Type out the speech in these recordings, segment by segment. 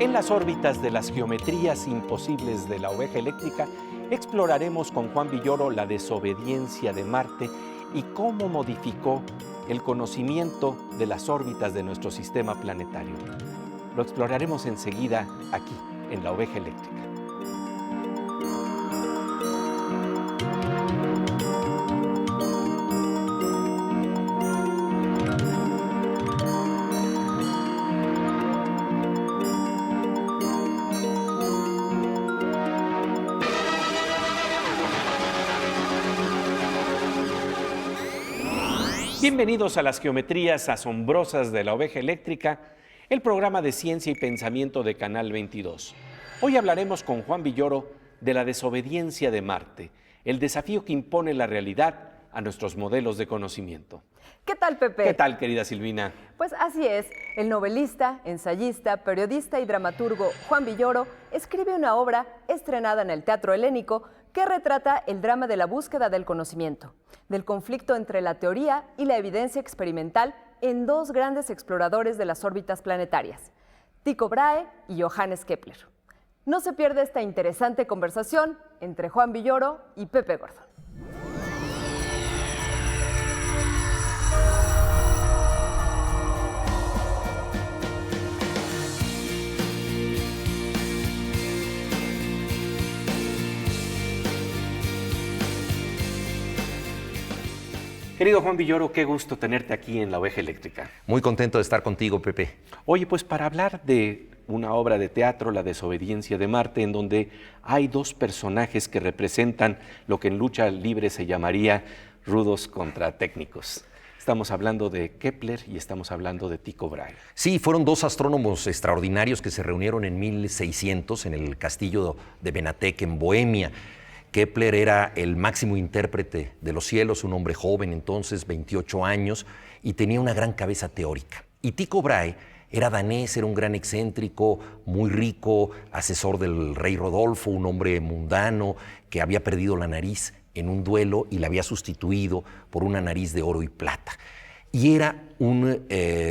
En las órbitas de las geometrías imposibles de la oveja eléctrica, exploraremos con Juan Villoro la desobediencia de Marte y cómo modificó el conocimiento de las órbitas de nuestro sistema planetario. Lo exploraremos enseguida aquí, en la oveja eléctrica. Bienvenidos a las geometrías asombrosas de la oveja eléctrica, el programa de ciencia y pensamiento de Canal 22. Hoy hablaremos con Juan Villoro de la desobediencia de Marte, el desafío que impone la realidad a nuestros modelos de conocimiento. ¿Qué tal, Pepe? ¿Qué tal, querida Silvina? Pues así es, el novelista, ensayista, periodista y dramaturgo Juan Villoro escribe una obra estrenada en el Teatro Helénico que retrata el drama de la búsqueda del conocimiento, del conflicto entre la teoría y la evidencia experimental en dos grandes exploradores de las órbitas planetarias, Tycho Brahe y Johannes Kepler. No se pierda esta interesante conversación entre Juan Villoro y Pepe Gordon. Querido Juan Villoro, qué gusto tenerte aquí en la oveja eléctrica. Muy contento de estar contigo, Pepe. Oye, pues para hablar de una obra de teatro, La desobediencia de Marte, en donde hay dos personajes que representan lo que en lucha libre se llamaría rudos contra técnicos. Estamos hablando de Kepler y estamos hablando de Tycho Brahe. Sí, fueron dos astrónomos extraordinarios que se reunieron en 1600 en el castillo de Benátek, en Bohemia. Kepler era el máximo intérprete de los cielos, un hombre joven entonces, 28 años, y tenía una gran cabeza teórica. Y Tycho Brahe era danés, era un gran excéntrico, muy rico, asesor del rey Rodolfo, un hombre mundano que había perdido la nariz en un duelo y la había sustituido por una nariz de oro y plata. Y era un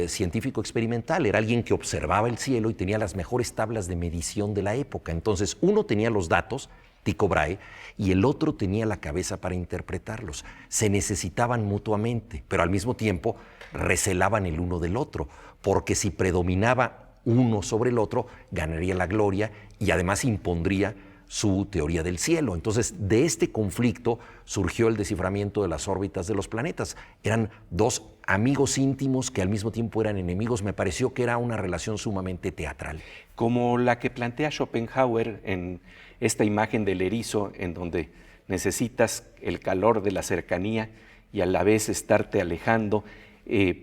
científico experimental, era alguien que observaba el cielo y tenía las mejores tablas de medición de la época. Entonces, uno tenía los datos, Tycho Brahe, y el otro tenía la cabeza para interpretarlos. Se necesitaban mutuamente, pero al mismo tiempo recelaban el uno del otro, porque si predominaba uno sobre el otro, ganaría la gloria y además impondría su teoría del cielo. Entonces, de este conflicto surgió el desciframiento de las órbitas de los planetas. Eran dos amigos íntimos que al mismo tiempo eran enemigos. Me pareció que era una relación sumamente teatral. Como la que plantea Schopenhauer en esta imagen del erizo, en donde necesitas el calor de la cercanía y a la vez estarte alejando,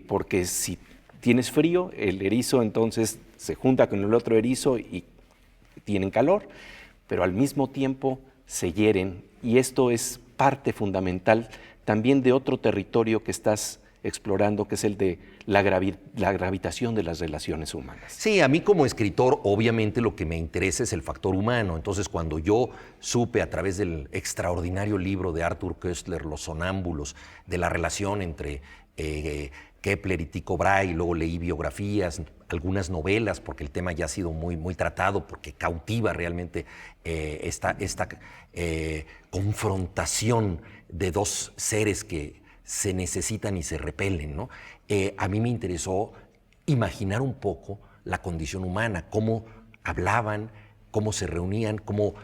porque si tienes frío, el erizo entonces se junta con el otro erizo y tienen calor, pero al mismo tiempo se hieren, y esto es parte fundamental también de otro territorio que estás explorando, que es el de la gravitación de las relaciones humanas. Sí, a mí como escritor obviamente lo que me interesa es el factor humano. Entonces, cuando yo supe a través del extraordinario libro de Arthur Koestler, Los sonámbulos, de la relación entre Kepler y Tycho Brahe, y luego leí biografías, algunas novelas, porque el tema ya ha sido muy tratado, porque cautiva realmente esta confrontación de dos seres que se necesitan y se repelen, ¿no? A mí me interesó imaginar un poco la condición humana, cómo hablaban, cómo se reunían, cómo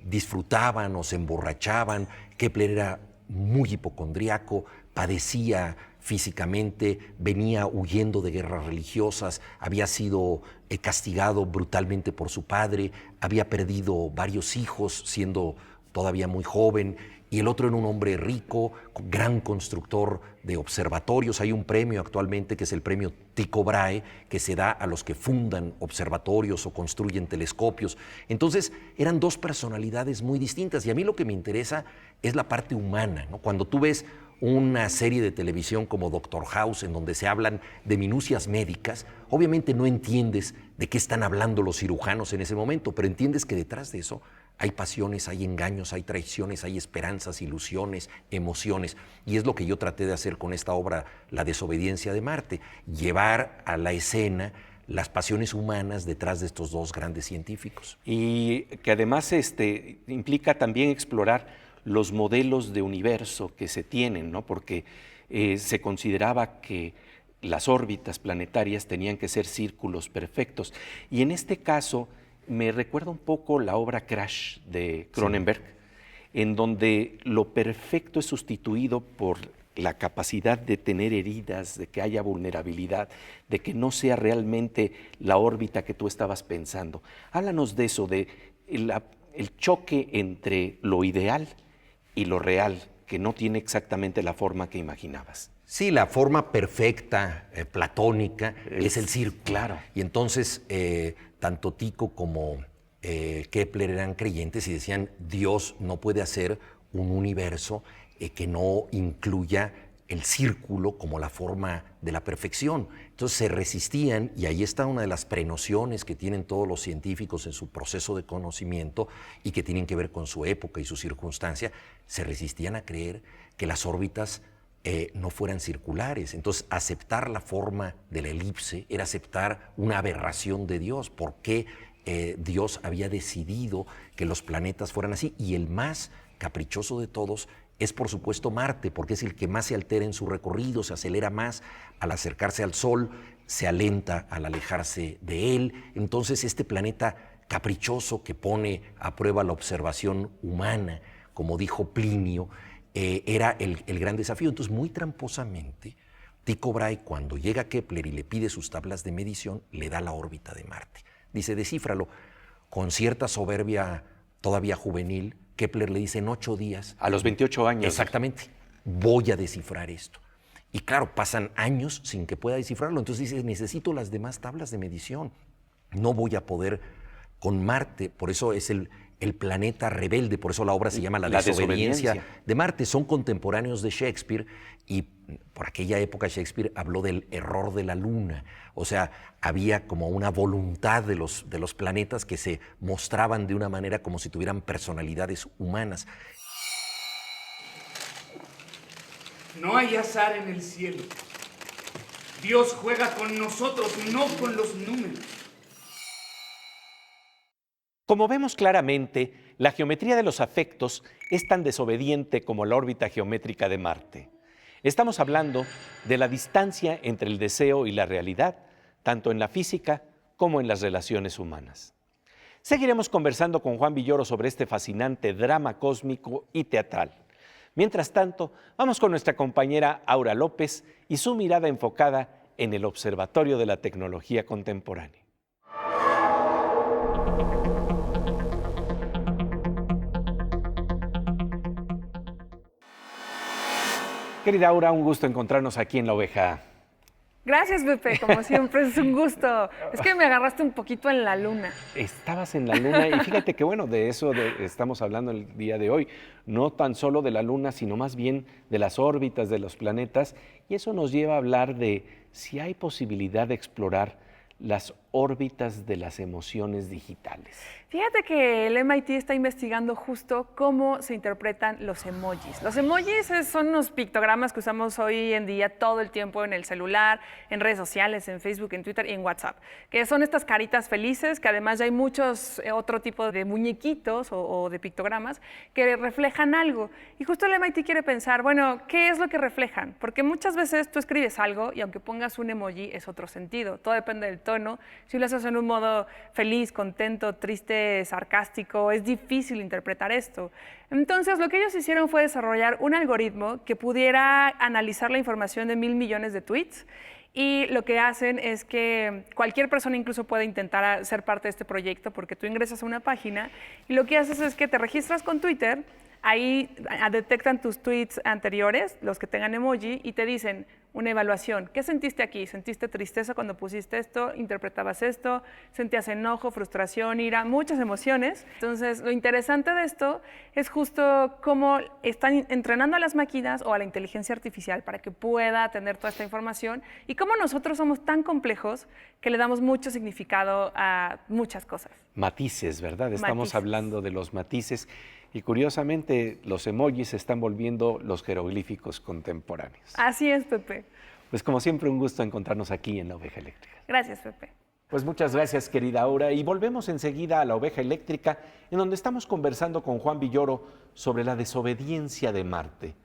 disfrutaban o se emborrachaban. Kepler era muy hipocondriaco, padecía físicamente, venía huyendo de guerras religiosas, había sido castigado brutalmente por su padre, había perdido varios hijos siendo todavía muy joven, y el otro era un hombre rico, gran constructor de observatorios. Hay un premio actualmente que es el premio Tycho Brahe, que se da a los que fundan observatorios o construyen telescopios. Entonces, eran dos personalidades muy distintas, y a mí lo que me interesa es la parte humana, ¿no? Cuando tú ves una serie de televisión como Doctor House, en donde se hablan de minucias médicas, obviamente no entiendes de qué están hablando los cirujanos en ese momento, pero entiendes que detrás de eso hay pasiones, hay engaños, hay traiciones, hay esperanzas, ilusiones, emociones. Y es lo que yo traté de hacer con esta obra, La desobediencia de Marte, llevar a la escena las pasiones humanas detrás de estos dos grandes científicos. Y que además implica también explorar los modelos de universo que se tienen, ¿no? Porque se consideraba que las órbitas planetarias tenían que ser círculos perfectos. Y en este caso me recuerda un poco la obra Crash de Cronenberg, en donde lo perfecto es sustituido por la capacidad de tener heridas, de que haya vulnerabilidad, de que no sea realmente la órbita que tú estabas pensando. Háblanos de eso, de el choque entre lo ideal y lo real, que no tiene exactamente la forma que imaginabas. Sí, la forma perfecta, platónica, es el círculo. Claro. Y entonces, tanto Tycho como Kepler eran creyentes y decían, Dios no puede hacer un universo que no incluya el círculo como la forma de la perfección. Entonces se resistían, y ahí está una de las prenociones que tienen todos los científicos en su proceso de conocimiento y que tienen que ver con su época y su circunstancia, se resistían a creer que las órbitas no fueran circulares. Entonces aceptar la forma de la elipse era aceptar una aberración de Dios. ¿Por qué Dios había decidido que los planetas fueran así? Y el más caprichoso de todos es, por supuesto, Marte, porque es el que más se altera en su recorrido, se acelera más al acercarse al Sol, se alenta al alejarse de él. Entonces, este planeta caprichoso que pone a prueba la observación humana, como dijo Plinio, era el gran desafío. Entonces, muy tramposamente, Tycho Brahe, cuando llega Kepler y le pide sus tablas de medición, le da la órbita de Marte. Dice, descífralo. Con cierta soberbia todavía juvenil, Kepler le dice en 8 días. A los 28 años. Exactamente. Voy a descifrar esto. Y claro, pasan años sin que pueda descifrarlo. Entonces dice, necesito las demás tablas de medición. No voy a poder con Marte. Por eso es el planeta rebelde. Por eso la obra se llama La desobediencia de Marte. Son contemporáneos de Shakespeare y por aquella época Shakespeare habló del error de la luna. O sea, había como una voluntad de los planetas que se mostraban de una manera como si tuvieran personalidades humanas. No hay azar en el cielo. Dios juega con nosotros, no con los números. Como vemos claramente, la geometría de los afectos es tan desobediente como la órbita geométrica de Marte. Estamos hablando de la distancia entre el deseo y la realidad, tanto en la física como en las relaciones humanas. Seguiremos conversando con Juan Villoro sobre este fascinante drama cósmico y teatral. Mientras tanto, vamos con nuestra compañera Aura López y su mirada enfocada en el Observatorio de la Tecnología Contemporánea. Querida Aura, un gusto encontrarnos aquí en La Oveja. Gracias, Pepe, como siempre, es un gusto. Es que me agarraste un poquito en la luna. Estabas en la luna y fíjate que bueno, de eso estamos hablando el día de hoy, no tan solo de la luna, sino más bien de las órbitas de los planetas, y eso nos lleva a hablar de si hay posibilidad de explorar las órbitas de las emociones digitales. Fíjate que el MIT está investigando justo cómo se interpretan los emojis. Los emojis son unos pictogramas que usamos hoy en día todo el tiempo en el celular, en redes sociales, en Facebook, en Twitter y en WhatsApp, que son estas caritas felices, que además ya hay muchos otro tipo de muñequitos o de pictogramas que reflejan algo. Y justo el MIT quiere pensar, bueno, ¿qué es lo que reflejan? Porque muchas veces tú escribes algo y aunque pongas un emoji es otro sentido, todo depende del tono. Si lo haces en un modo feliz, contento, triste, sarcástico, es difícil interpretar esto. Entonces, lo que ellos hicieron fue desarrollar un algoritmo que pudiera analizar la información de 1,000 millones de tweets, y lo que hacen es que cualquier persona incluso puede intentar ser parte de este proyecto, porque tú ingresas a una página y lo que haces es que te registras con Twitter. Ahí detectan tus tweets anteriores, los que tengan emoji, y te dicen una evaluación. ¿Qué sentiste aquí? ¿Sentiste tristeza cuando pusiste esto? ¿Interpretabas esto? ¿Sentías enojo, frustración, ira? Muchas emociones. Entonces, lo interesante de esto es justo cómo están entrenando a las máquinas o a la inteligencia artificial para que pueda tener toda esta información, y cómo nosotros somos tan complejos que le damos mucho significado a muchas cosas. Matices, ¿verdad? Estamos Matices. hablando de los matices. Y curiosamente, los emojis se están volviendo los jeroglíficos contemporáneos. Así es, Pepe. Pues como siempre, un gusto encontrarnos aquí en La Oveja Eléctrica. Gracias, Pepe. Pues muchas gracias, querida Aura. Y volvemos enseguida a La Oveja Eléctrica, en donde estamos conversando con Juan Villoro sobre la desobediencia de Marte,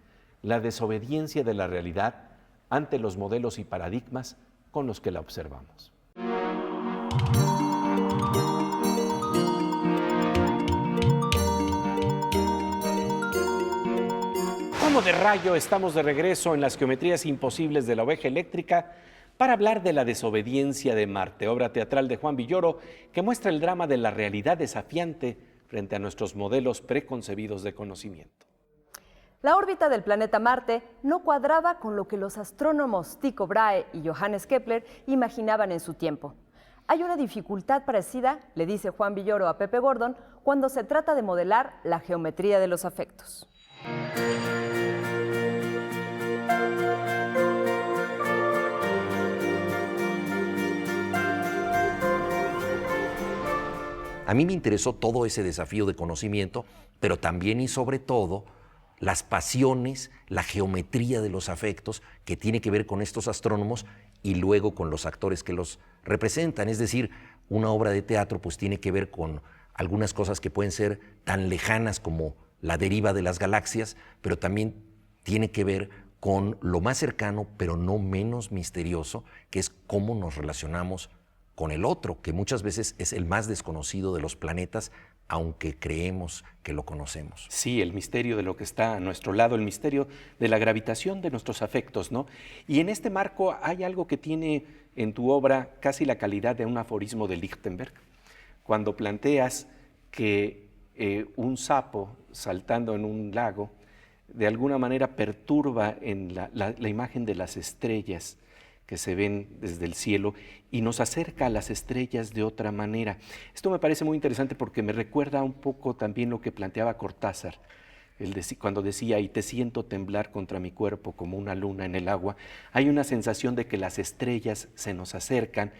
la desobediencia de la realidad ante los modelos y paradigmas con los que la observamos. Como de rayo, estamos de regreso en las geometrías imposibles de La Oveja Eléctrica para hablar de la desobediencia de Marte, obra teatral de Juan Villoro que muestra el drama de la realidad desafiante frente a nuestros modelos preconcebidos de conocimiento. La órbita del planeta Marte no cuadraba con lo que los astrónomos Tycho Brahe y Johannes Kepler imaginaban en su tiempo. Hay una dificultad parecida, le dice Juan Villoro a Pepe Gordon, cuando se trata de modelar la geometría de los afectos. A mí me interesó todo ese desafío de conocimiento, pero también y sobre todo las pasiones, la geometría de los afectos que tiene que ver con estos astrónomos y luego con los actores que los representan. Es decir, una obra de teatro pues tiene que ver con algunas cosas que pueden ser tan lejanas como la deriva de las galaxias, pero también tiene que ver con lo más cercano, pero no menos misterioso, que es cómo nos relacionamos con el otro, que muchas veces es el más desconocido de los planetas, aunque creemos que lo conocemos. Sí, el misterio de lo que está a nuestro lado, el misterio de la gravitación de nuestros afectos, ¿no? Y en este marco hay algo que tiene en tu obra casi la calidad de un aforismo de Lichtenberg, cuando planteas que un sapo saltando en un lago de alguna manera perturba en la imagen de las estrellas que se ven desde el cielo y nos acerca a las estrellas de otra manera. Esto me parece muy interesante porque me recuerda un poco también lo que planteaba Cortázar, cuando decía, y te siento temblar contra mi cuerpo como una luna en el agua. Hay una sensación de que las estrellas se nos acercan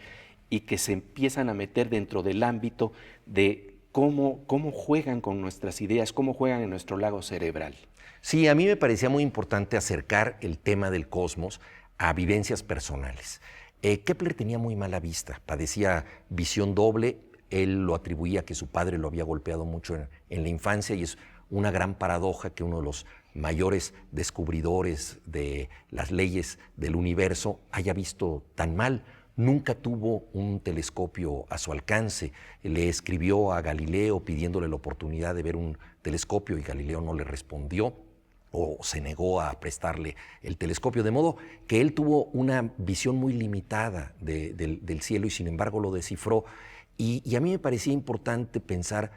y que se empiezan a meter dentro del ámbito de cómo juegan con nuestras ideas, cómo juegan en nuestro lago cerebral. Sí, a mí me parecía muy importante acercar el tema del cosmos a vivencias personales. Kepler tenía muy mala vista, padecía visión doble, él lo atribuía a que su padre lo había golpeado mucho en la infancia y es una gran paradoja que uno de los mayores descubridores de las leyes del universo haya visto tan mal. Nunca tuvo un telescopio a su alcance. Le escribió a Galileo pidiéndole la oportunidad de ver un telescopio y Galileo no le respondió o se negó a prestarle el telescopio, de modo que él tuvo una visión muy limitada del cielo y sin embargo lo descifró. Y a mí me parecía importante pensar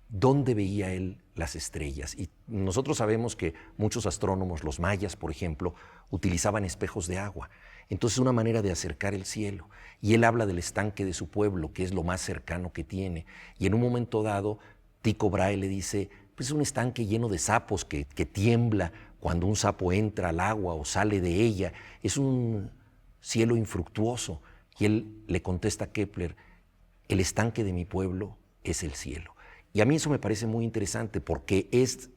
dónde veía él las estrellas. Y nosotros sabemos que muchos astrónomos, los mayas, por ejemplo, utilizaban espejos de agua. Entonces, una manera de acercar el cielo. Y él habla del estanque de su pueblo, que es lo más cercano que tiene. Y en un momento dado, Tycho Brahe le dice, pues es un estanque lleno de sapos que tiembla cuando un sapo entra al agua o sale de ella. Es un cielo infructuoso. Y él le contesta a Kepler, el estanque de mi pueblo es el cielo. Y a mí eso me parece muy interesante porque es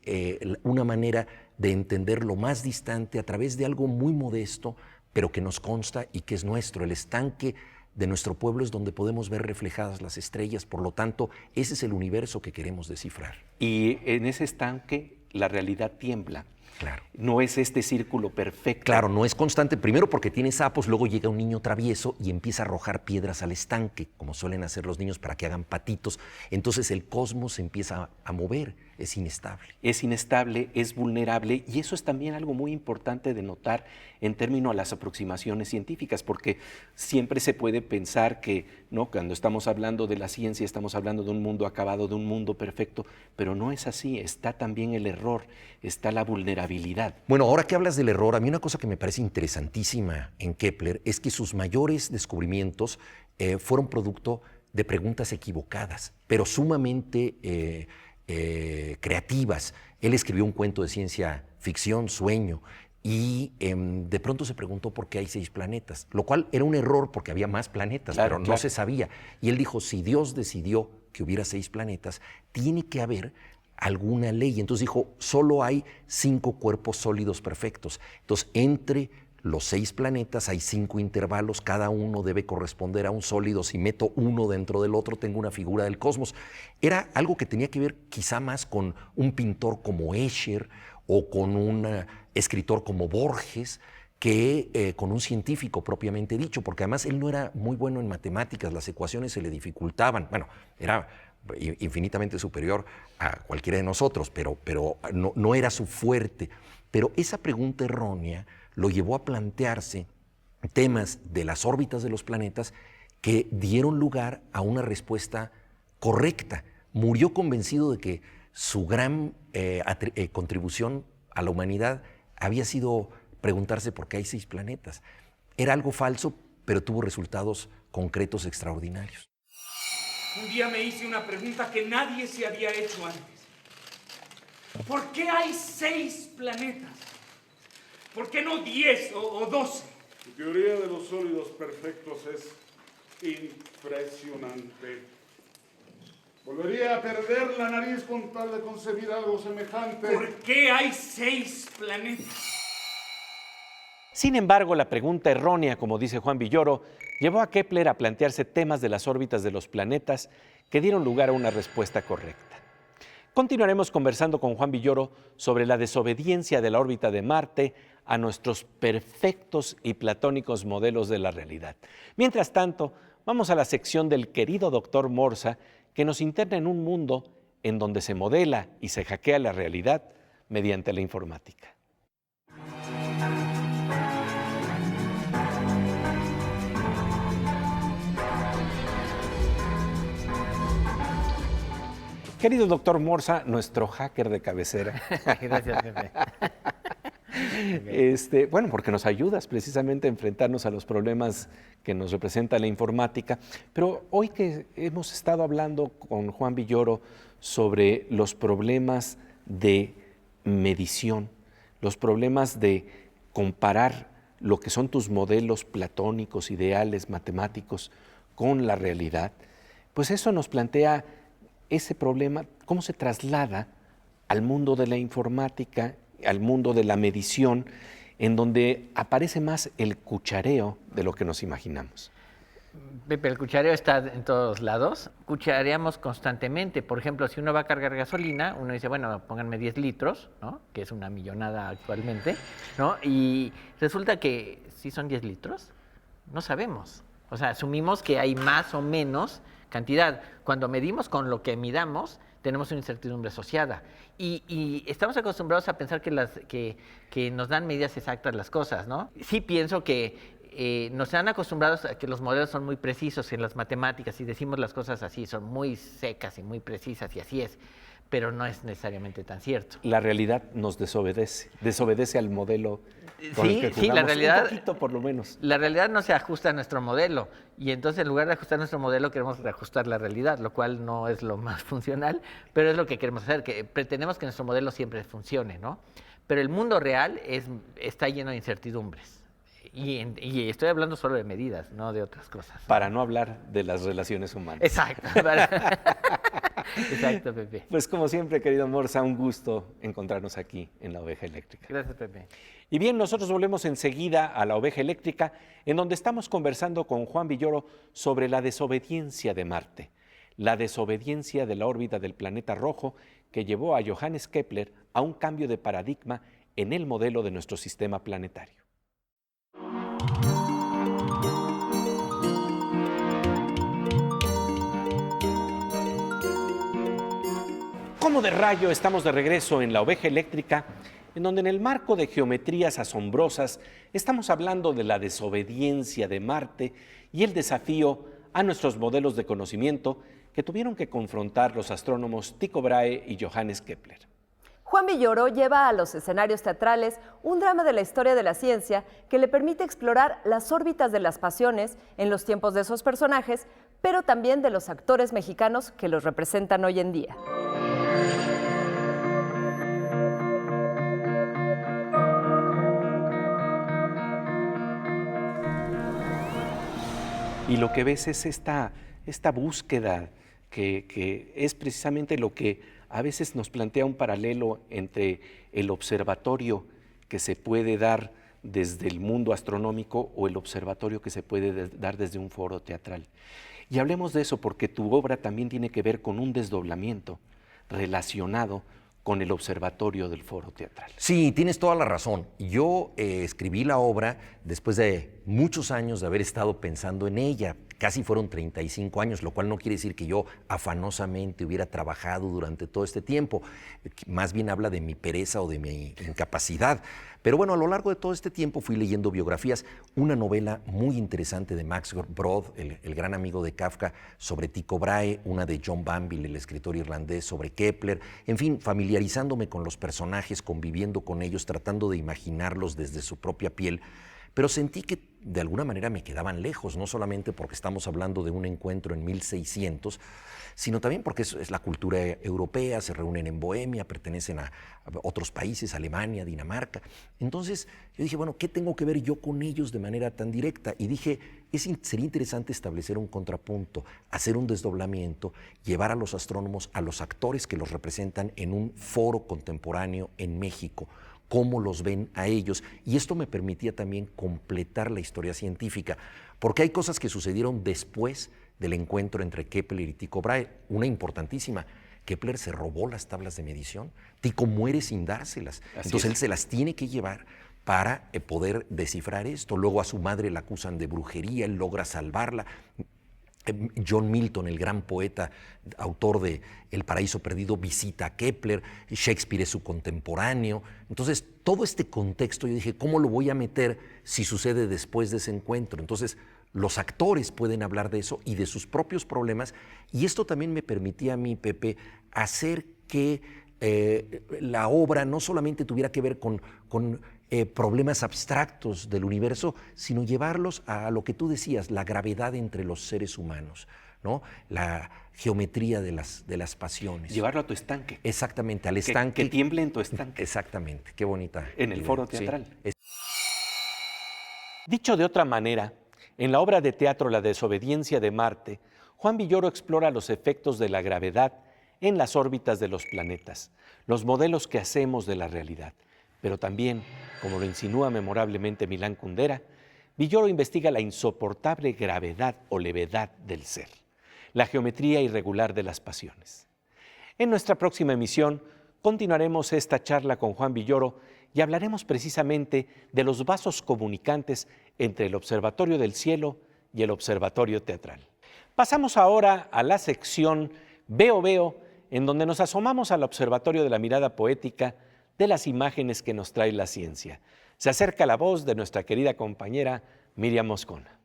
una manera de entender lo más distante a través de algo muy modesto, pero que nos consta y que es nuestro. El estanque de nuestro pueblo es donde podemos ver reflejadas las estrellas, por lo tanto, ese es el universo que queremos descifrar. Y en ese estanque la realidad tiembla. Claro. No es este círculo perfecto. Claro, no es constante, primero porque tiene sapos, luego llega un niño travieso y empieza a arrojar piedras al estanque, como suelen hacer los niños para que hagan patitos. Entonces el cosmos se empieza a mover, es inestable. Es inestable, es vulnerable y eso es también algo muy importante de notar en términos a las aproximaciones científicas, porque siempre se puede pensar que, ¿no?, cuando estamos hablando de la ciencia estamos hablando de un mundo acabado, de un mundo perfecto, pero no es así, está también el error, está la vulnerabilidad. Bueno, ahora que hablas del error, a mí una cosa que me parece interesantísima en Kepler es que sus mayores descubrimientos fueron producto de preguntas equivocadas, pero sumamente creativas. Él escribió un cuento de ciencia ficción, Sueño, y de pronto se preguntó por qué hay 6 planetas, lo cual era un error porque había más planetas, claro, pero no se sabía. Y él dijo, si Dios decidió que hubiera 6 planetas, tiene que haber alguna ley. Entonces dijo, solo hay 5 cuerpos sólidos perfectos. Entonces, entre los 6 planetas, hay 5 intervalos, cada uno debe corresponder a un sólido. Si meto uno dentro del otro, tengo una figura del cosmos. Era algo que tenía que ver quizá más con un pintor como Escher o con un escritor como Borges, que con un científico propiamente dicho, porque además él no era muy bueno en matemáticas, las ecuaciones se le dificultaban. Bueno, era infinitamente superior a cualquiera de nosotros, pero no era su fuerte. Pero esa pregunta errónea lo llevó a plantearse temas de las órbitas de los planetas que dieron lugar a una respuesta correcta. Murió convencido de que su gran contribución a la humanidad había sido preguntarse por qué hay 6 planetas. Era algo falso, pero tuvo resultados concretos extraordinarios. Un día me hice una pregunta que nadie se había hecho antes. ¿Por qué hay 6 planetas? ¿Por qué no 10 o 12? Tu teoría de los sólidos perfectos es impresionante. Volvería a perder la nariz con tal de concebir algo semejante. ¿Por qué hay 6 planetas? Sin embargo, la pregunta errónea, como dice Juan Villoro, llevó a Kepler a plantearse temas de las órbitas de los planetas que dieron lugar a una respuesta correcta. Continuaremos conversando con Juan Villoro sobre la desobediencia de la órbita de Marte a nuestros perfectos y platónicos modelos de la realidad. Mientras tanto, vamos a la sección del querido doctor Morsa, que nos interna en un mundo en donde se modela y se hackea la realidad mediante la informática. Querido doctor Morsa, nuestro hacker de cabecera. Gracias, Pepe. Bueno, porque nos ayudas precisamente a enfrentarnos a los problemas que nos representa la informática. Pero hoy que hemos estado hablando con Juan Villoro sobre los problemas de medición, los problemas de comparar lo que son tus modelos platónicos, ideales, matemáticos, con la realidad, pues eso nos plantea ese problema, cómo se traslada al mundo de la informática, al mundo de la medición, en donde aparece más el cuchareo de lo que nos imaginamos. Pepe, el cuchareo está en todos lados. Cuchareamos constantemente. Por ejemplo, si uno va a cargar gasolina, uno dice, bueno, pónganme 10 litros, ¿no? Que es una millonada actualmente, ¿no? Y resulta que si son 10 litros, no sabemos. O sea, asumimos que hay más o menos cantidad. Cuando medimos con lo que midamos, tenemos una incertidumbre asociada. Y estamos acostumbrados a pensar que nos dan medidas exactas las cosas, ¿no? Sí pienso que nos han acostumbrados a que los modelos son muy precisos en las matemáticas y decimos las cosas así, son muy secas y muy precisas y así es, pero no es necesariamente tan cierto. La realidad nos desobedece al modelo con el que jugamos, sí, la realidad, un poquito por lo menos. La realidad no se ajusta a nuestro modelo y entonces en lugar de ajustar nuestro modelo queremos reajustar la realidad, lo cual no es lo más funcional, pero es lo que queremos hacer, que pretendemos que nuestro modelo siempre funcione, ¿no? Pero el mundo real está lleno de incertidumbres. Y estoy hablando solo de medidas, no de otras cosas. Para no hablar de las relaciones humanas. Exacto. Exacto, Pepe. Pues como siempre, querido Morsa, un gusto encontrarnos aquí en La Oveja Eléctrica. Gracias, Pepe. Y bien, nosotros volvemos enseguida a La Oveja Eléctrica, en donde estamos conversando con Juan Villoro sobre la desobediencia de Marte, la desobediencia de la órbita del planeta rojo que llevó a Johannes Kepler a un cambio de paradigma en el modelo de nuestro sistema planetario. Como de rayo, estamos de regreso en La Oveja Eléctrica, en donde en el marco de geometrías asombrosas estamos hablando de la desobediencia de Marte y el desafío a nuestros modelos de conocimiento que tuvieron que confrontar los astrónomos Tycho Brahe y Johannes Kepler. Juan Villoro lleva a los escenarios teatrales un drama de la historia de la ciencia que le permite explorar las órbitas de las pasiones en los tiempos de esos personajes, pero también de los actores mexicanos que los representan hoy en día. Y lo que ves es esta búsqueda que es precisamente lo que a veces nos plantea un paralelo entre el observatorio que se puede dar desde el mundo astronómico o el observatorio que se puede dar desde un foro teatral. Y hablemos de eso porque tu obra también tiene que ver con un desdoblamiento relacionado con el observatorio del foro teatral. Sí, tienes toda la razón. Yo escribí la obra después de muchos años de haber estado pensando en ella. Casi fueron 35 años, lo cual no quiere decir que yo afanosamente hubiera trabajado durante todo este tiempo. Más bien habla de mi pereza o de mi incapacidad. Pero bueno, a lo largo de todo este tiempo fui leyendo biografías. Una novela muy interesante de Max Brod, el gran amigo de Kafka, sobre Tycho Brahe. Una de John Banville, el escritor irlandés, sobre Kepler. En fin, familiarizándome con los personajes, conviviendo con ellos, tratando de imaginarlos desde su propia piel. Pero sentí que de alguna manera me quedaban lejos, no solamente porque estamos hablando de un encuentro en 1600, sino también porque es la cultura europea, se reúnen en Bohemia, pertenecen a otros países, Alemania, Dinamarca. Entonces yo dije, bueno, ¿qué tengo que ver yo con ellos de manera tan directa? Y dije, sería interesante establecer un contrapunto, hacer un desdoblamiento, llevar a los astrónomos, a los actores que los representan en un foro contemporáneo en México, cómo los ven a ellos. Y esto me permitía también completar la historia científica, porque hay cosas que sucedieron después del encuentro entre Kepler y Tycho Brahe. Una importantísima: Kepler se robó las tablas de medición, Tycho muere sin dárselas. Entonces él se las tiene que llevar para poder descifrar esto. Luego a su madre la acusan de brujería, él logra salvarla. John Milton, el gran poeta, autor de El paraíso perdido, visita a Kepler. Shakespeare es su contemporáneo. Entonces, todo este contexto, yo dije, ¿cómo lo voy a meter si sucede después de ese encuentro? Entonces, los actores pueden hablar de eso y de sus propios problemas. Y esto también me permitía a mí, Pepe, hacer que la obra no solamente tuviera que ver con problemas abstractos del universo, sino llevarlos a lo que tú decías, la gravedad entre los seres humanos, ¿no? La geometría de las pasiones. Llevarlo a tu estanque. Exactamente, al estanque. Que tiemble en tu estanque. Exactamente, qué bonita. En el idea. foro teatral. Sí. Dicho de otra manera, en la obra de teatro La desobediencia de Marte, Juan Villoro explora los efectos de la gravedad en las órbitas de los planetas, los modelos que hacemos de la realidad. Pero también, como lo insinúa memorablemente Milán Kundera, Villoro investiga la insoportable gravedad o levedad del ser, la geometría irregular de las pasiones. En nuestra próxima emisión continuaremos esta charla con Juan Villoro y hablaremos precisamente de los vasos comunicantes entre el Observatorio del Cielo y el Observatorio Teatral. Pasamos ahora a la sección Veo, en donde nos asomamos al observatorio de la mirada poética de las imágenes que nos trae la ciencia. Se acerca la voz de nuestra querida compañera Miriam Moscona.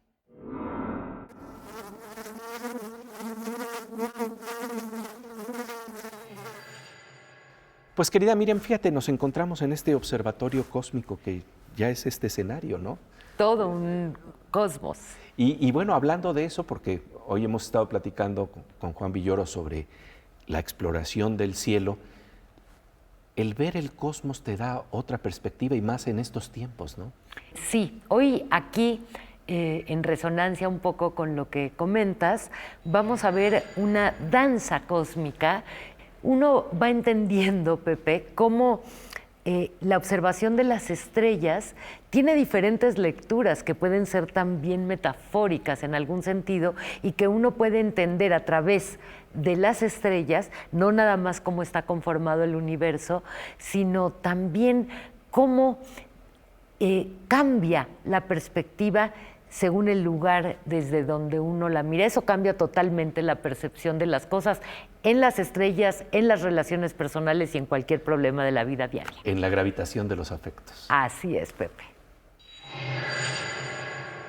Pues querida Miriam, fíjate, nos encontramos en este observatorio cósmico que ya es este escenario, ¿no? Todo un cosmos. Y bueno, hablando de eso, porque hoy hemos estado platicando con Juan Villoro sobre la exploración del cielo, el ver el cosmos te da otra perspectiva y más en estos tiempos, ¿no? Sí, hoy aquí, en resonancia un poco con lo que comentas, vamos a ver una danza cósmica. Uno va entendiendo, Pepe, cómo la observación de las estrellas tiene diferentes lecturas que pueden ser también metafóricas en algún sentido y que uno puede entender a través de las estrellas, no nada más cómo está conformado el universo, sino también cómo cambia la perspectiva según el lugar desde donde uno la mira. Eso cambia totalmente la percepción de las cosas en las estrellas, en las relaciones personales y en cualquier problema de la vida diaria. En la gravitación de los afectos. Así es, Pepe.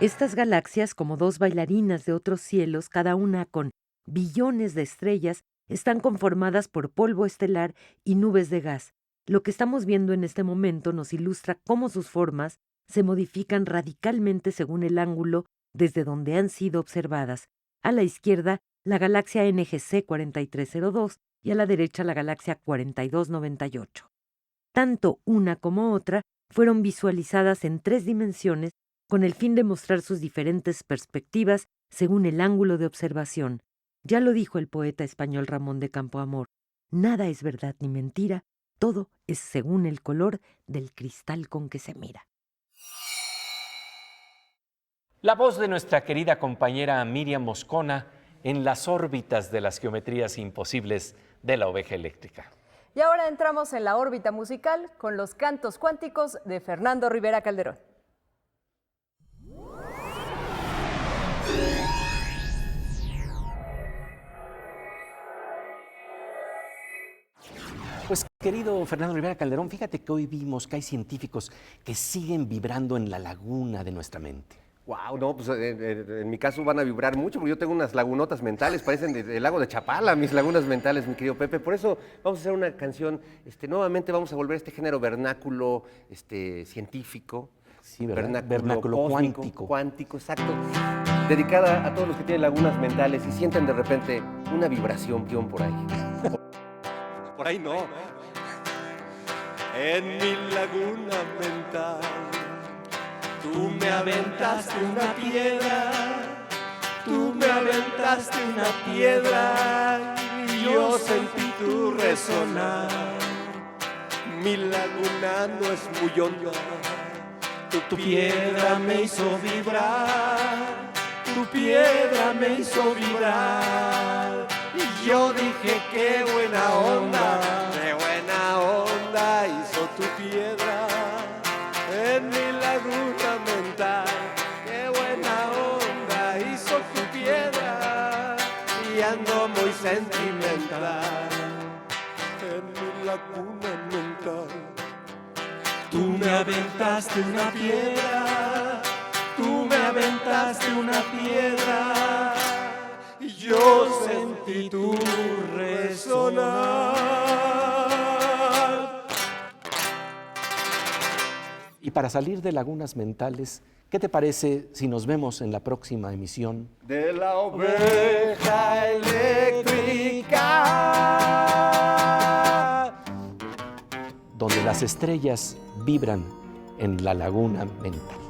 Estas galaxias, como dos bailarinas de otros cielos, cada una con billones de estrellas, están conformadas por polvo estelar y nubes de gas. Lo que estamos viendo en este momento nos ilustra cómo sus formas se modifican radicalmente según el ángulo desde donde han sido observadas. A la izquierda, la galaxia NGC 4302 y a la derecha la galaxia 4298. Tanto una como otra fueron visualizadas en 3 dimensiones con el fin de mostrar sus diferentes perspectivas según el ángulo de observación. Ya lo dijo el poeta español Ramón de Campoamor: nada es verdad ni mentira, todo es según el color del cristal con que se mira. La voz de nuestra querida compañera Miriam Moscona en las órbitas de las geometrías imposibles de la oveja eléctrica. Y ahora entramos en la órbita musical con los cantos cuánticos de Fernando Rivera Calderón. Pues querido Fernando Rivera Calderón, fíjate que hoy vimos que hay científicos que siguen vibrando en la laguna de nuestra mente. Wow, no, pues en mi caso van a vibrar mucho, porque yo tengo unas lagunotas mentales, parecen del lago de Chapala, mis lagunas mentales, mi querido Pepe. Por eso vamos a hacer una canción, nuevamente vamos a volver a este género vernáculo, científico. Sí, ¿verdad? Vernáculo cósmico, cuántico. Cuántico, exacto. Dedicada a todos los que tienen lagunas mentales y sienten de repente una vibración por ahí. Por ahí no. En mi laguna mental, tú me aventaste una piedra, tú me aventaste una piedra y yo sentí tu resonar. Mi laguna no es muy honda, tu piedra me hizo vibrar, tu piedra me hizo vibrar. Y yo dije, qué buena onda hizo tu piedra en mi laguna mental. Qué buena onda hizo tu piedra y ando muy sentimental en mi laguna mental. Tú me aventaste una piedra, tú me aventaste una piedra y yo sentí tu resonar. Y para salir de lagunas mentales, ¿qué te parece si nos vemos en la próxima emisión De la oveja eléctrica, donde las estrellas vibran en la laguna mental?